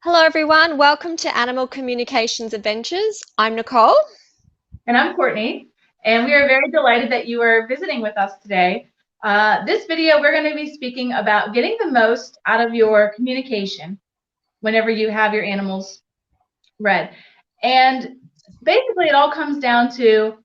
Hello everyone, welcome to Animal Communications Adventures. I'm Nicole. And I'm Courtney, and we are very delighted that you are visiting with us today. This video, we're going to be speaking about getting the most out of your communication whenever you have your animals read. And basically, it all comes down to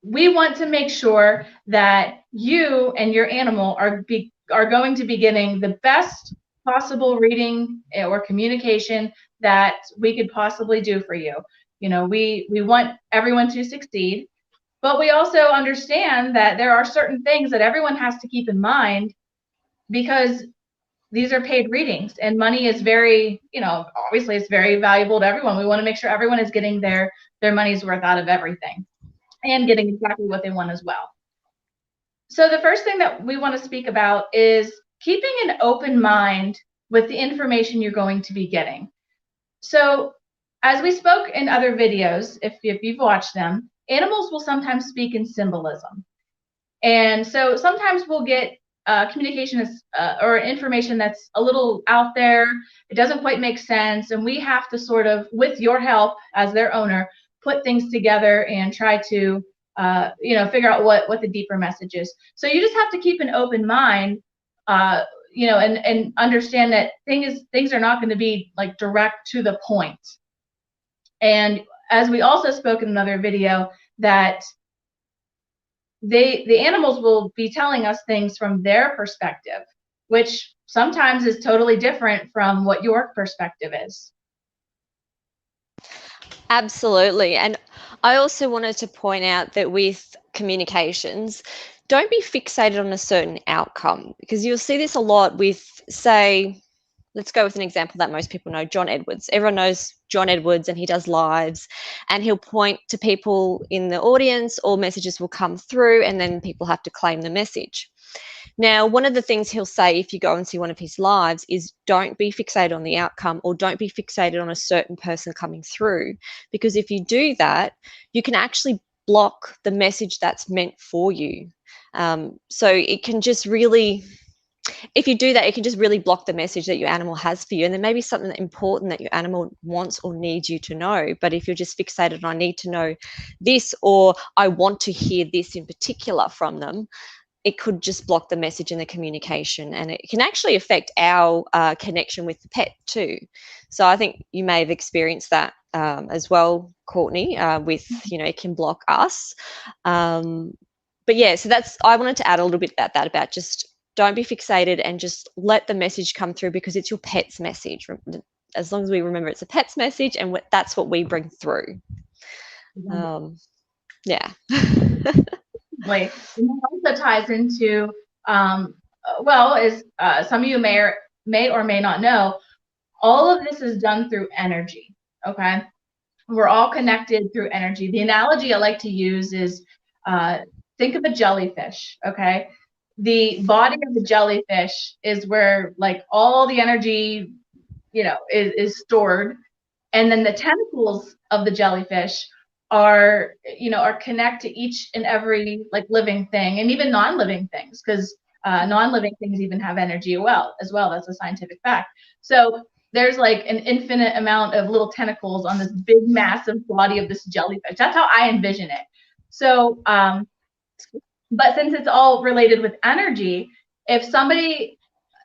we want to make sure that you and your animal are going to be getting the best possible reading or communication that we could possibly do for you. You know, we want everyone to succeed, but we also understand that there are certain things that everyone has to keep in mind because these are paid readings and money is very, obviously it's very valuable to everyone. We want to make sure everyone is getting their money's worth out of everything and getting exactly what they want as well. So the first thing that we want to speak about is keeping an open mind with the information you're going to be getting. So as we spoke in other videos, if you've watched them, animals will sometimes speak in symbolism. And so sometimes we'll get communication or information that's a little out there. It doesn't quite make sense. And we have to sort of, with your help as their owner, put things together and try to, figure out what the deeper message is. So you just have to keep an open mind, and understand that things are not going to be like direct to the point. And as we also spoke in another video, that the animals will be telling us things from their perspective, which sometimes is totally different from what your perspective is. Absolutely. And I also wanted to point out that with communications, don't be fixated on a certain outcome, because you'll see this a lot with, say, let's go with an example that most people know, John Edwards. Everyone knows John Edwards and he does lives and he'll point to people in the audience or messages will come through and then people have to claim the message. Now, one of the things he'll say if you go and see one of his lives is don't be fixated on the outcome or don't be fixated on a certain person coming through, because if you do that, you can actually block the message that's meant for you. So it can just really, if you do that, it can just really block the message that your animal has for you. And there may be something important that your animal wants or needs you to know. But if you're just fixated on I need to know this or I want to hear this in particular from them, it could just block the message and the communication, and it can actually affect our connection with the pet too. So I think you may have experienced that as well, Courtney, with, it can block us. But yeah, so I wanted to add a little bit about that, about just don't be fixated and just let the message come through because it's your pet's message. As long as we remember it's a pet's message and that's what we bring through. Yeah. Like, and that also ties into, as some of you may or may not know, all of this is done through energy, okay? We're all connected through energy. The analogy I like to use is think of a jellyfish, okay? The body of the jellyfish is where like all the energy, is stored. And then the tentacles of the jellyfish are connect to each and every like living thing and even non-living things, because non-living things even have energy as well. That's a scientific fact. So there's like an infinite amount of little tentacles on this big massive body of this jellyfish. That's how I envision it. So but since it's all related with energy, if somebody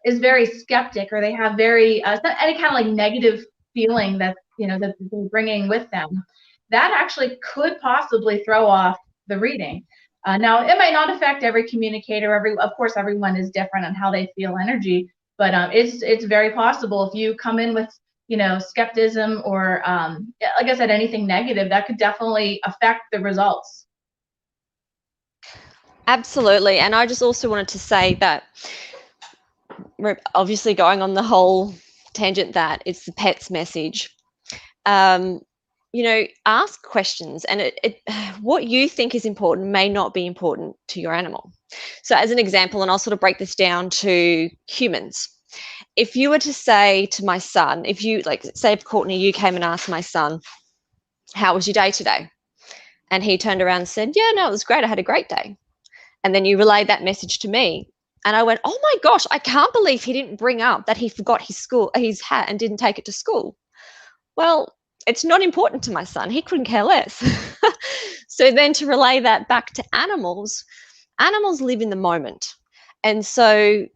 is very skeptic or they have very any kind of like negative feeling that that they're bringing with them, that actually could possibly throw off the reading. Now, it might not affect every communicator. Of course, everyone is different on how they feel energy, but it's very possible if you come in with skepticism or like I said, anything negative, that could definitely affect the results. Absolutely. And I just also wanted to say that, obviously going on the whole tangent that it's the pet's message, ask questions, and what you think is important may not be important to your animal. So as an example, and I'll sort of break this down to humans. If you were to say to my son, if you say if Courtney, you came and asked my son, how was your day today? And he turned around and said, yeah, no, it was great. I had a great day. And then you relayed that message to me. And I went, oh my gosh, I can't believe he didn't bring up that he forgot his hat and didn't take it to school. Well, it's not important to my son. He couldn't care less. So then to relay that back to animals, animals live in the moment. And so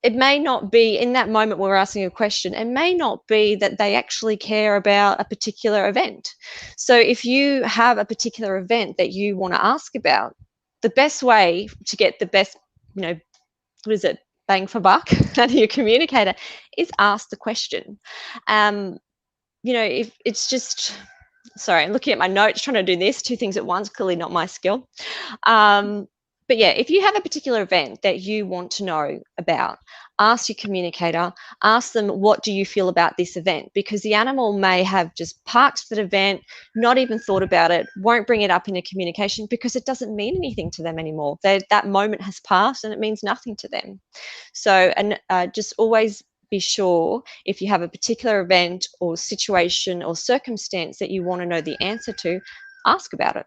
it may not be in that moment when we're asking a question, it may not be that they actually care about a particular event. So if you have a particular event that you want to ask about, the best way to get the best, what is it, bang for buck out of your communicator is ask the question. If it's just, sorry, I'm looking at my notes, trying to do this, two things at once, clearly not my skill. But yeah, if you have a particular event that you want to know about, ask your communicator, ask them, what do you feel about this event? Because the animal may have just parked that event, not even thought about it, won't bring it up in a communication because it doesn't mean anything to them anymore. That moment has passed and it means nothing to them. So, and just always be sure if you have a particular event or situation or circumstance that you want to know the answer to, ask about it.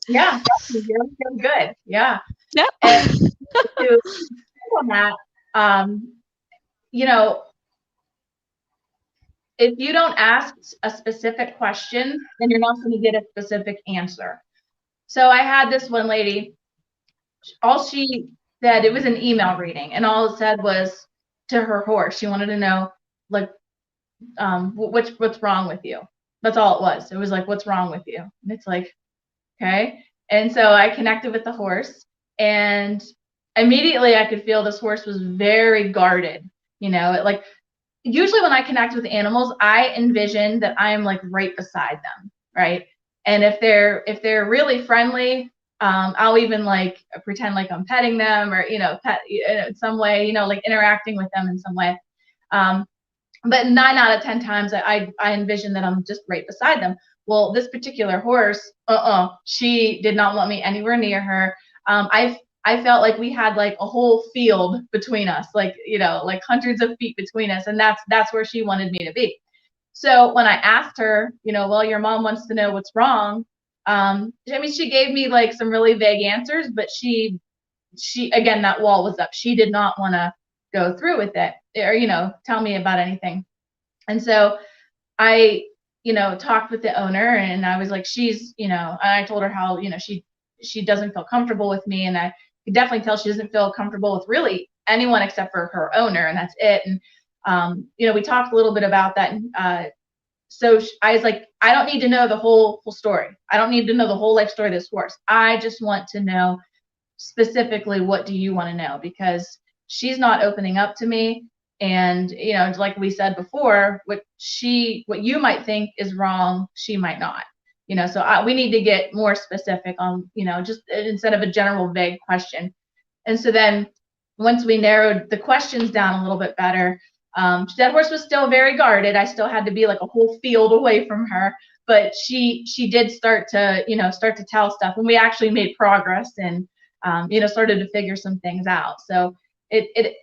Yeah, you're good. Yeah. Yep. And to on that, if you don't ask a specific question, then you're not going to get a specific answer. So I had this one lady, all she said, it was an email reading, and all it said was to her horse. She wanted to know, like, what's wrong with you? That's all it was. It was like, what's wrong with you? And it's like, okay. And so I connected with the horse, and immediately I could feel this horse was very guarded. Like usually when I connect with animals, I envision that I am like right beside them, right? And if they're really friendly, I'll even like pretend like I'm petting them or pet in some way, like interacting with them in some way. But 9 out of 10 times I envision that I'm just right beside them. Well, this particular horse, she did not want me anywhere near her. I felt like we had like a whole field between us, like like hundreds of feet between us, and that's where she wanted me to be. So when I asked her, well, your mom wants to know what's wrong. She gave me like some really vague answers, but she again, that wall was up. She did not want to go through with it or tell me about anything. And so I talked with the owner, and I was like, she's and I told her how she doesn't feel comfortable with me, and I could definitely tell she doesn't feel comfortable with really anyone except for her owner, and that's it. And we talked a little bit about that. And so I was like, I don't need to know the whole story. I don't need to know the whole life story of this horse. I just want to know specifically, what do you want to know? Because she's not opening up to me. And like we said before, what you might think is wrong, she might not. So we need to get more specific on just instead of a general vague question. And so then once we narrowed the questions down a little bit better, that horse was still very guarded. I still had to be like a whole field away from her, but she did start to tell stuff, and we actually made progress and started to figure some things out. So it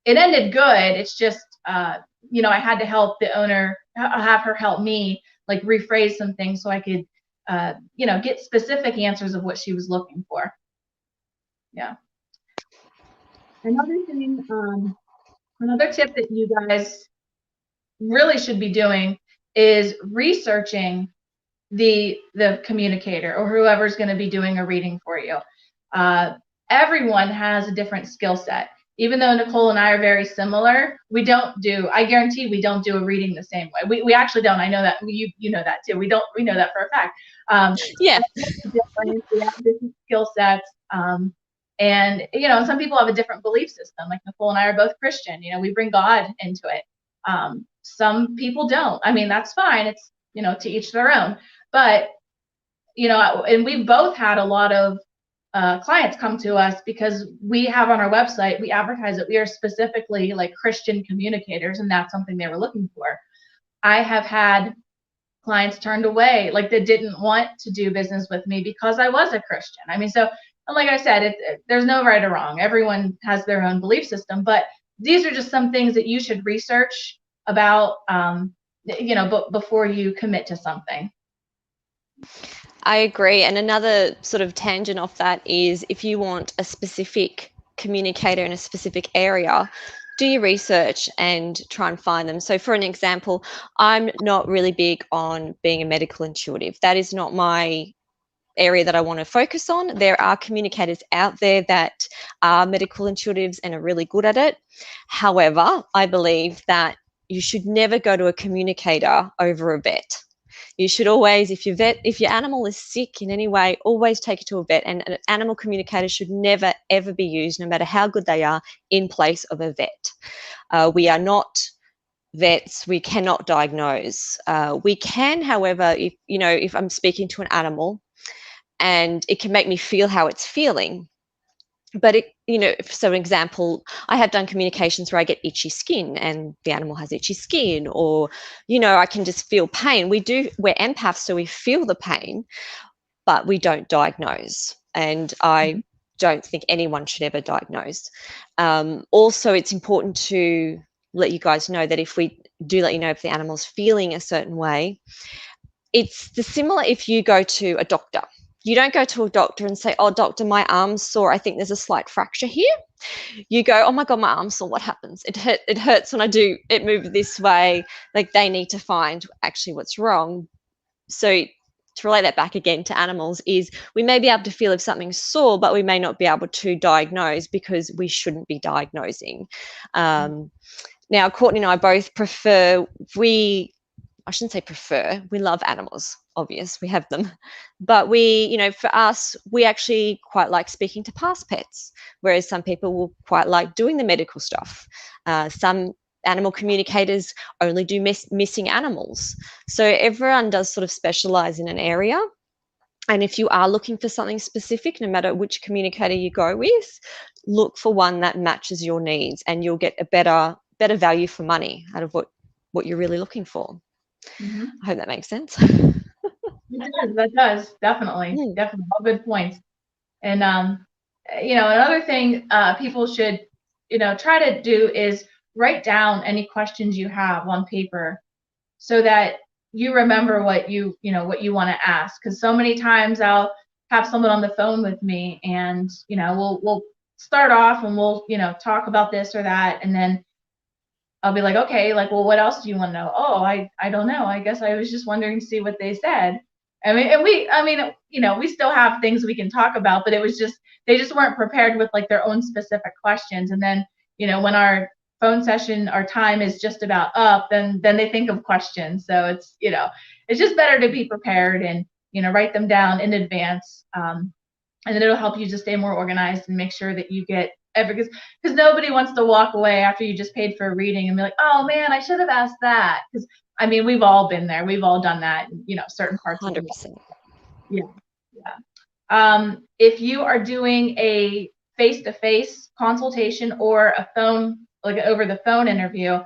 ended good. It's just I had to help the owner, have her help me like rephrase some things so I could get specific answers of what she was looking for. Yeah. Another thing, another tip that you guys really should be doing is researching the communicator or whoever's going to be doing a reading for you. Everyone has a different skill set. Even though Nicole and I are very similar, I guarantee we don't do a reading the same way. We actually don't. I know that. You know that too. We know that for a fact. Yeah. We have different skill sets. And some people have a different belief system. Like Nicole and I are both Christian. We bring God into it. Some people don't. I mean, that's fine. It's to each their own. But and we both had a lot of clients come to us because we have on our website, we advertise that we are specifically like Christian communicators, and that's something they were looking for. I have had clients turned away, like they didn't want to do business with me because I was a Christian. I mean, so like I said, there's no right or wrong. Everyone has their own belief system, but these are just some things that you should research about, before you commit to something. I agree. And another sort of tangent off that is if you want a specific communicator in a specific area, do your research and try and find them. So, for an example, I'm not really big on being a medical intuitive. That is not my area that I want to focus on. There are communicators out there that are medical intuitives and are really good at it. However, I believe that you should never go to a communicator over a vet. You should always, if your animal is sick in any way, always take it to a vet. And an animal communicator should never, ever be used, no matter how good they are, in place of a vet. We are not vets. We cannot diagnose. We can, however, if I'm speaking to an animal and it can make me feel how it's feeling. But so an example, I have done communications where I get itchy skin and the animal has itchy skin, or, I can just feel pain. We're empaths, so we feel the pain, but we don't diagnose. And I don't think anyone should ever diagnose. Also, it's important to let you guys know that if we do let you know if the animal's feeling a certain way, it's similar if you go to a doctor. You don't go to a doctor and say, oh, doctor, my arm's sore. I think there's a slight fracture here. You go, oh my God, my arm's sore. What happens? It hurts when I do it move this way. Like, they need to find actually what's wrong. So to relate that back again to animals is we may be able to feel if something's sore, but we may not be able to diagnose because we shouldn't be diagnosing. Now, Courtney and I both I shouldn't say prefer, we love animals, obvious, we have them. But for us, we actually quite like speaking to past pets, whereas some people will quite like doing the medical stuff. Some animal communicators only do missing animals. So everyone does sort of specialize in an area. And if you are looking for something specific, no matter which communicator you go with, look for one that matches your needs, and you'll get a better value for money out of what you're really looking for. Mm-hmm. I hope that makes sense. That does, definitely. Definitely. All good points. And, another thing people should, try to do is write down any questions you have on paper so that you remember what you want to ask. Because so many times I'll have someone on the phone with me and, we'll start off and we'll, talk about this or that. And then I'll be like, okay, like, well, what else do you want to know? Oh, I don't know. I guess I was just wondering to see what they said. We still have things we can talk about, but they just weren't prepared with like their own specific questions. And then, when our phone session, our time is just about up, then they think of questions. So it's just better to be prepared and, write them down in advance. And then it'll help you just stay more organized and make sure that you get because nobody wants to walk away after you just paid for a reading and be like, oh man, I should have asked that. Because we've all been there. We've all done that, certain parts 100%. of the life. Yeah. If you are doing a face-to-face consultation or a phone, like over the phone interview,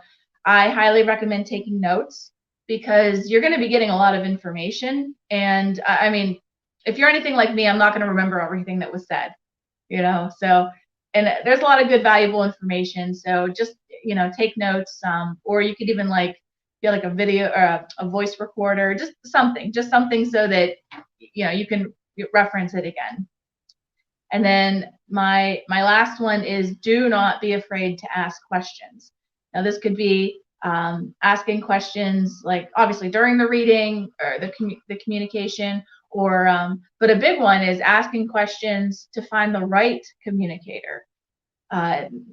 I highly recommend taking notes because you're going to be getting a lot of information. And if you're anything like me, I'm not going to remember everything that was said, so. And there's a lot of good, valuable information. So just, take notes, or you could even get like a video or a voice recorder, just something so that, you can reference it again. And then my last one is do not be afraid to ask questions. Now this could be asking questions like obviously during the reading or the communication, or but a big one is asking questions to find the right communicator.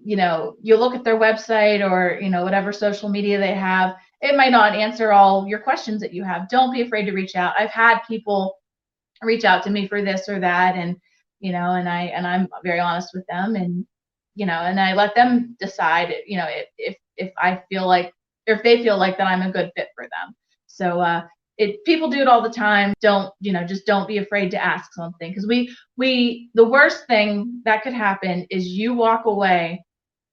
You look at their website or whatever social media they have, it might not answer all your questions that you have. Don't be afraid to reach out. I've had people reach out to me for this or that, and and I'm very honest with them, and and I let them decide if I feel like, or if they feel like that I'm a good fit for them. So people do it all the time. Just don't be afraid to ask something, because the worst thing that could happen is you walk away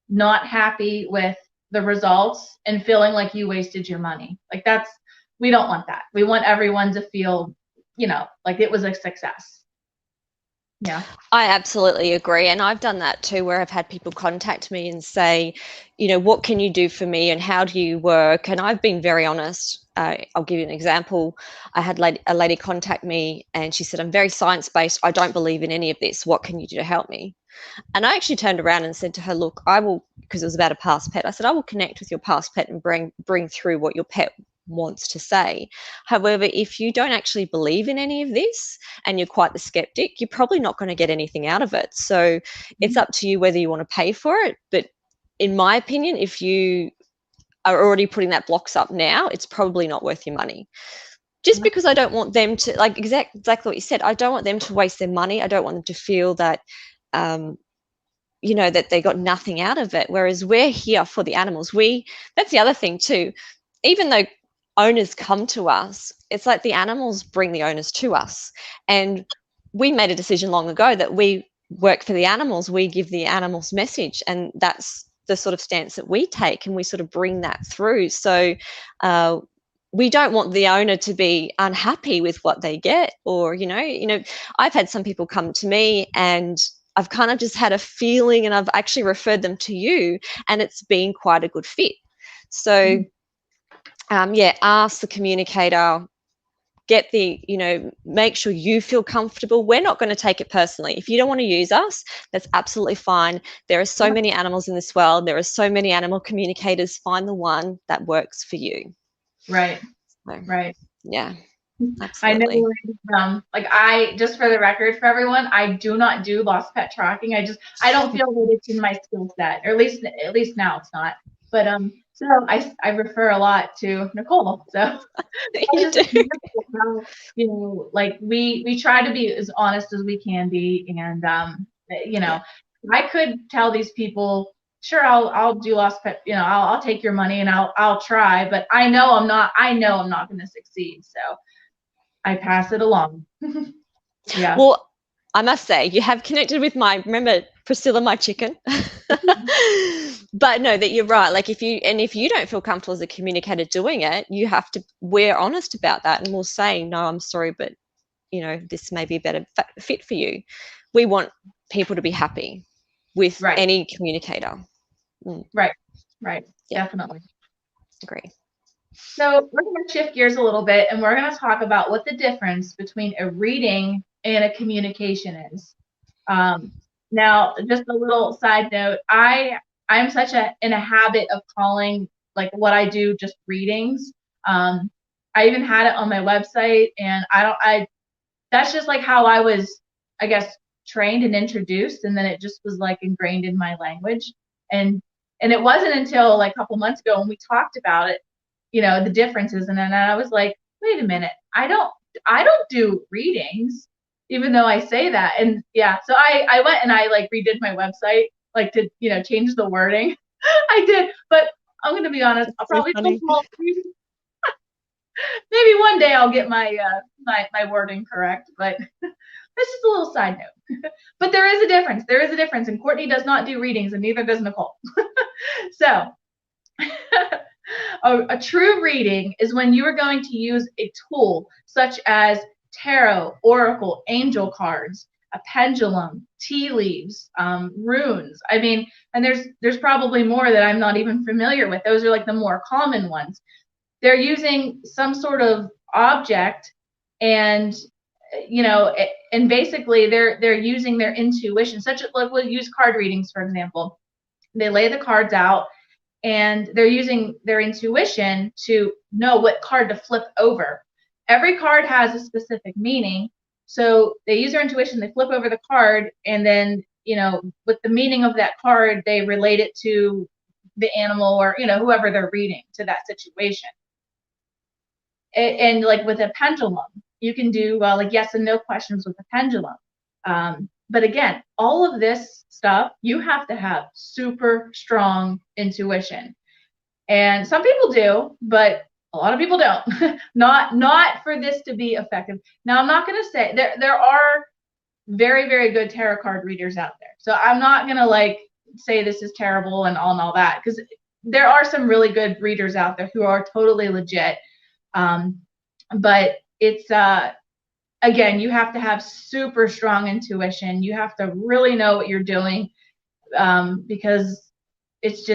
not happy with the results and feeling like you wasted your money. Like we don't want that. We want everyone to feel like it was a success. Yeah. I absolutely agree. And I've done that too, where I've had people contact me and say, what can you do for me and how do you work? And I've been very honest. I'll give you an example. I had a lady contact me and she said, I'm very science-based. I don't believe in any of this. What can you do to help me? And I actually turned around and said to her, look, I will, because it was about a past pet, I said, I will connect with your past pet and bring through what your pet wants to say. However, if you don't actually believe in any of this and you're quite the skeptic, you're probably not going to get anything out of it. So it's up to you whether you want to pay for it. But in my opinion, if you are already putting that blocks up now, it's probably not worth your money. Just because I don't want them to, like exactly what you said, I don't want them to waste their money. I don't want them to feel that that they got nothing out of it. Whereas we're here for the animals. That's the other thing too. Even though owners come to us, it's like the animals bring the owners to us. And we made a decision long ago that we work for the animals. We give the animals message, and that's the sort of stance that we take, and we sort of bring that through. So we don't want the owner to be unhappy with what they get, or I've had some people come to me and I've kind of just had a feeling and I've actually referred them to you, and it's been quite a good fit. So ask the communicator, make sure you feel comfortable. We're not going to take it personally. If you don't want to use us, that's absolutely fine. There are so many animals in this world. There are so many animal communicators. Find the one that works for you. Right. So, right. Yeah. Absolutely. I know, just for the record for everyone, I do not do lost pet tracking. I don't feel that it's in my skill set, or at least now it's not. But so I refer a lot to Nicole. So you do. How, like we try to be as honest as we can be, and I could tell these people, sure, I'll do lost pet, I'll take your money and I'll try, but I know I'm not going to succeed. So I pass it along. Yeah. Well, I must say, you have connected with remember Priscilla, my chicken? But no, that you're right. Like if you don't feel comfortable as a communicator doing it, we're honest about that, and we'll say, no, I'm sorry, but this may be a better fit for you. We want people to be happy with any communicator. Right. Yeah. Definitely. Agree. So we're going to shift gears a little bit, and we're going to talk about what the difference between a reading and a communication is. Now, just a little side note, I'm such in a habit of calling like what I do just readings. I even had it on my website, and that's just like how I was, I guess, trained and introduced, and then it just was like ingrained in my language. And it wasn't until like a couple months ago when we talked about it, the differences, and then I was like, wait a minute, I don't do readings, even though I say that. And yeah, so I went and I like redid my website, like to change the wording. I did, but I'm going to be honest, I'll probably maybe one day I'll get my my wording correct, but that's just a little side note. But there is a difference, and Courtney does not do readings, and neither does Nicole. So a true reading is when you are going to use a tool such as tarot, oracle, angel cards, a pendulum, tea leaves, runes. I mean, and there's probably more that I'm not even familiar with. Those are like the more common ones. They're using some sort of object, and and basically they're using their intuition. Such as, like, we'll use card readings, for example. They lay the cards out, and they're using their intuition to know what card to flip over. Every card has a specific meaning, so they use their intuition, they flip over the card, and then, with the meaning of that card, they relate it to the animal, or, whoever they're reading, to that situation. And like with a pendulum, you can do like yes and no questions with a pendulum. But again, all of this stuff, you have to have super strong intuition. And some people do, but a lot of people don't. Not for this to be effective. Now, I'm not going to say there are very, very good tarot card readers out there. So I'm not going to like say this is terrible and all that, because there are some really good readers out there who are totally legit. But it's again, you have to have super strong intuition. You have to really know what you're doing, because it's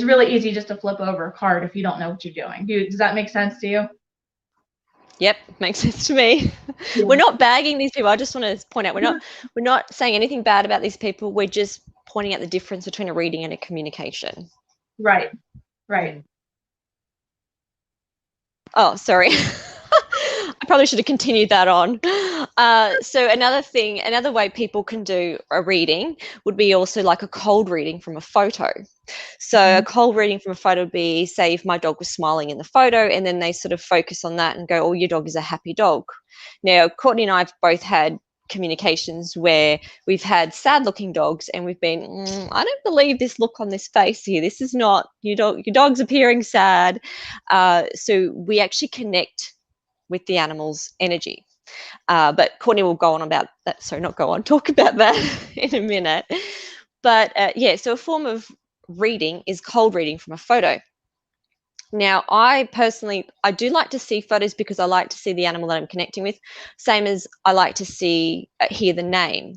really easy just to flip over a card if you don't know what you're doing. Does that make sense to you? Yep, makes sense to me. Yeah. We're not bagging these people. I just want to point out we're not saying anything bad about these people. We're just pointing out the difference between a reading and a communication. Right. Right. Oh, sorry. I probably should have continued that on. So another way people can do a reading would be also like a cold reading from a photo. So a cold reading from a photo would be, say, if my dog was smiling in the photo, and then they sort of focus on that and go, oh, your dog is a happy dog. Now, Courtney and I have both had communications where we've had sad looking dogs and we've been, I don't believe this look on this face here. This is not your dog's appearing sad. So we actually connect with the animal's energy. But Courtney will go on about that. Sorry, not go on, talk about that in a minute. But yeah, so a form of reading is cold reading from a photo. Now, I do like to see photos because I like to see the animal that I'm connecting with, same as I like to hear the name,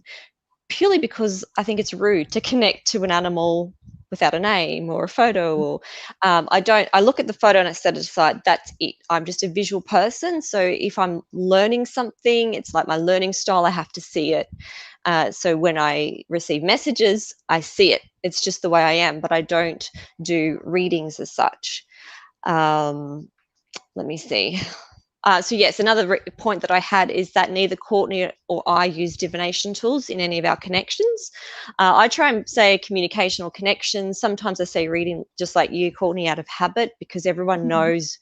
purely because I think it's rude to connect to an animal without a name or a photo. Or I look at the photo and I set it aside. That's it. I'm just a visual person. So if I'm learning something, it's like my learning style. I have to see it. So when I receive messages, I see it. It's just the way I am, but I don't do readings as such. Let me see. So yes, another point that I had is that neither Courtney or I use divination tools in any of our connections. I try and say communication or connection. Sometimes I say reading, just like you, Courtney, out of habit, because everyone knows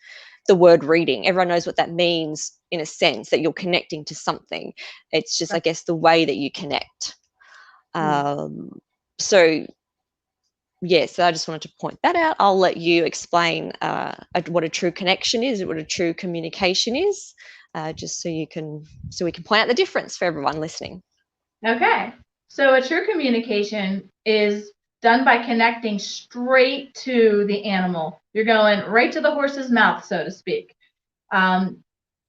the word reading. Everyone knows what that means, in a sense, that you're connecting to something. It's just, I guess, the way that you connect. So yes, I just wanted to point that out. I'll let you explain what a true connection is, what a true communication is, just so we can point out the difference for everyone listening. Okay. So a true communication is done by connecting straight to the animal. You're going right to the horse's mouth, so to speak. And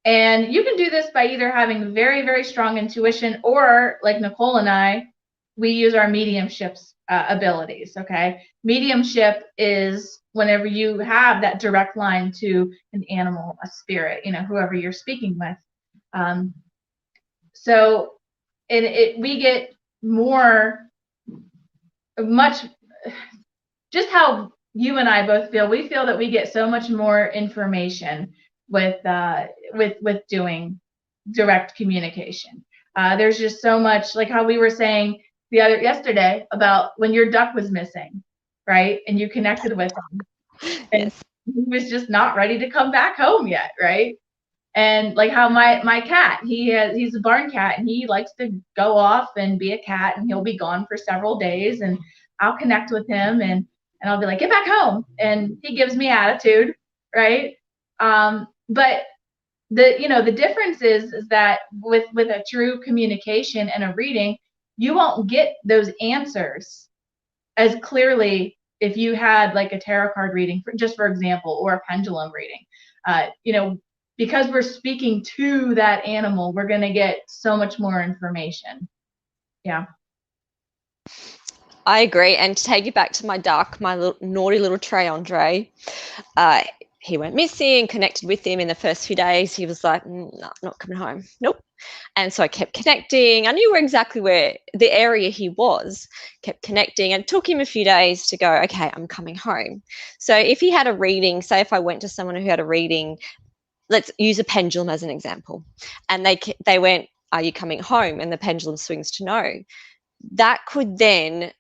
you can do this by either having very, very strong intuition, or like Nicole and I, we use our mediumship's abilities. Okay. Mediumship is whenever you have that direct line to an animal, a spirit, whoever you're speaking with. So we get just how you and I both feel. We feel that we get so much more information with doing direct communication. There's just so much, like how we were saying yesterday about when your duck was missing, right? And you connected with him. And yes. He was just not ready to come back home yet, right? And like how my cat, he's a barn cat, and he likes to go off and be a cat, and he'll be gone for several days, and I'll connect with him and I'll be like, get back home. And he gives me attitude, right? But the difference is that with a true communication and a reading, you won't get those answers as clearly if you had like a tarot card reading, for example, or a pendulum reading. Because we're speaking to that animal, we're going to get so much more information. Yeah. I agree. And to take it back to my duck, my naughty little Trey Andre, he went missing, connected with him in the first few days. He was like, no, not coming home. Nope. And so I kept connecting. I knew exactly where the area he was, kept connecting, and it took him a few days to go, okay, I'm coming home. So if he had a reading, say if I went to someone who had a reading, let's use a pendulum as an example, and they went, are you coming home? And the pendulum swings to no. That could then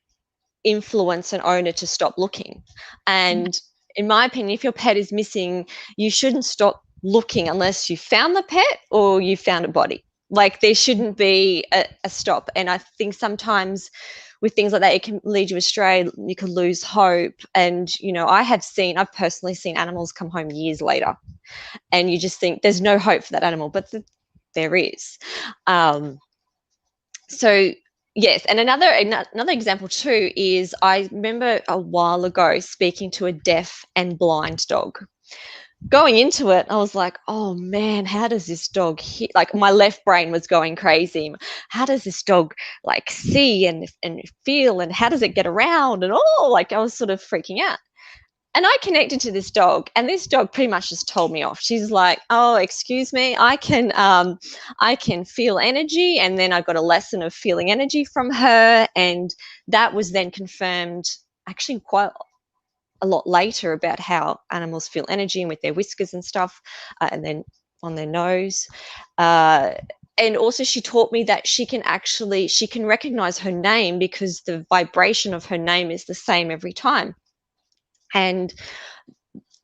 influence an owner to stop looking. And in my opinion, if your pet is missing, you shouldn't stop looking unless you found the pet or you found a body. Like, there shouldn't be a stop. And I think sometimes with things like that, it can lead you astray. You could lose hope. And, I've personally seen animals come home years later, and you just think there's no hope for that animal, but there is. So yes, and another example too is I remember a while ago speaking to a deaf and blind dog. going into it, I was like, oh man, how does this dog hear? Like my left brain was going crazy. How does this dog like see and feel, and how does it get around? And like I was sort of freaking out. And I connected to this dog, and this dog pretty much just told me off. She's like, oh, excuse me, I can feel energy. And then I got a lesson of feeling energy from her, and that was then confirmed actually quite a lot later about how animals feel energy and with their whiskers and stuff, and then on their nose. And also she taught me that she can recognize her name because the vibration of her name is the same every time. And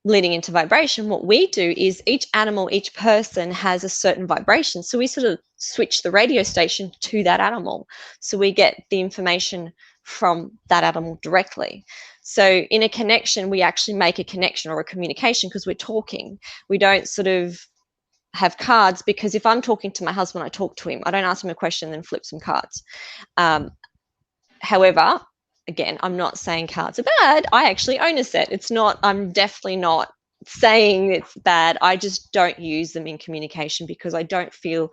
leading into vibration, what we do is each animal, each person has a certain vibration. So we sort of switch the radio station to that animal. So we get the information from that animal directly. So in a connection, we actually make a connection or a communication because we're talking. We don't sort of have cards, because if I'm talking to my husband, I talk to him. I don't ask him a question and then flip some cards. However, again, I'm not saying cards are bad. I actually own a set. I'm definitely not saying it's bad. I just don't use them in communication because I don't feel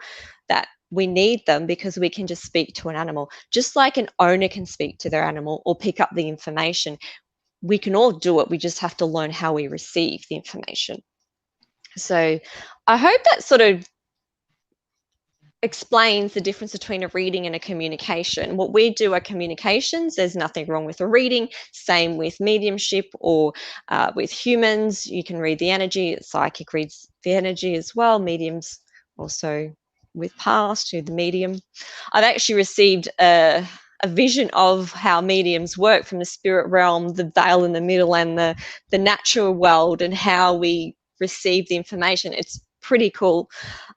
that we need them, because we can just speak to an animal. Just like an owner can speak to their animal or pick up the information, we can all do it. We just have to learn how we receive the information. So I hope that sort of explains the difference between a reading and a communication. What we do are communications. There's nothing wrong with a reading. Same with mediumship or with humans. You can read the energy. Psychic reads the energy as well. Mediums also with past to the medium. I've actually received a vision of how mediums work from the spirit realm, the veil in the middle, and the natural world, and how we receive the information. It's pretty cool.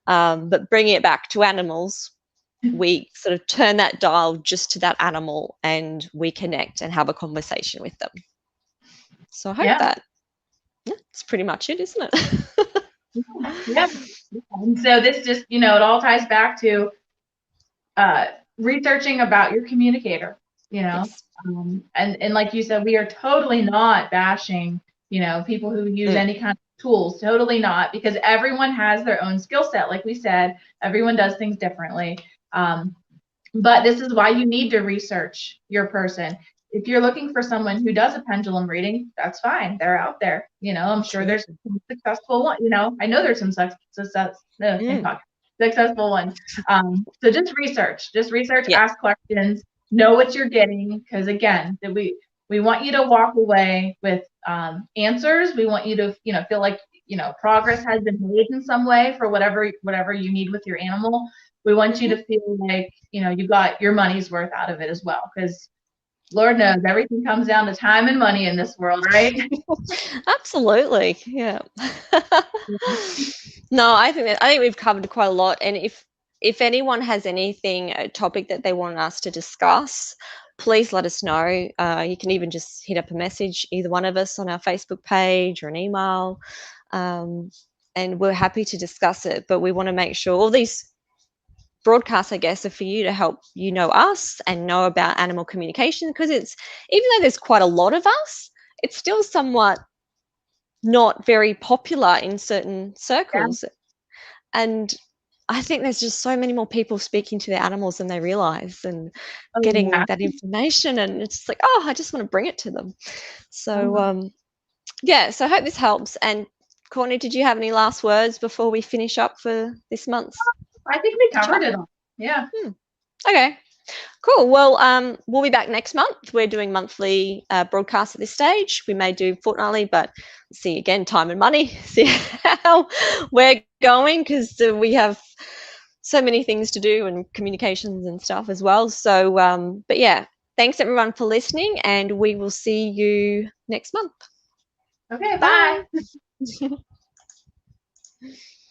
But bringing it back to animals, we sort of turn that dial just to that animal and we connect and have a conversation with them. So I hope that's pretty much it, isn't it? Yeah. And so this just, it all ties back to researching about your communicator, Yes. And like you said, we are totally not bashing, people who use any kind of tools, totally not, because everyone has their own skill set. Like we said, everyone does things differently. But this is why you need to research your person. If you're looking for someone who does a pendulum reading, that's fine. They're out there. I'm sure there's some successful one. I know there's some successful ones. So just research, ask questions, know what you're getting. Because again, we want you to walk away with answers. We want you to, feel like, progress has been made in some way for whatever you need with your animal. We want you to feel like, you got your money's worth out of it as well. Because Lord knows everything comes down to time and money in this world, right? Absolutely. Yeah. No, I think we've covered quite a lot. And if anyone has a topic that they want us to discuss, please let us know. You can even just hit up a message, either one of us, on our Facebook page or an email, and we're happy to discuss it. But we want to make sure all these broadcasts, I guess, are for you to help us and know about animal communication, because it's, even though there's quite a lot of us, it's still somewhat not very popular in certain circles. And I think there's just so many more people speaking to their animals than they realize, and getting that information, and it's just like, oh, I just want to bring it to them. So so I hope this helps. And Courtney, did you have any last words before we finish up for this month? I think we covered it all. Yeah. Okay. Cool. Well, we'll be back next month. We're doing monthly broadcasts at this stage. We may do fortnightly, but see, again, time and money, see how we're going, because we have so many things to do and communications and stuff as well. So, but yeah, thanks everyone for listening, and we will see you next month. Okay, bye.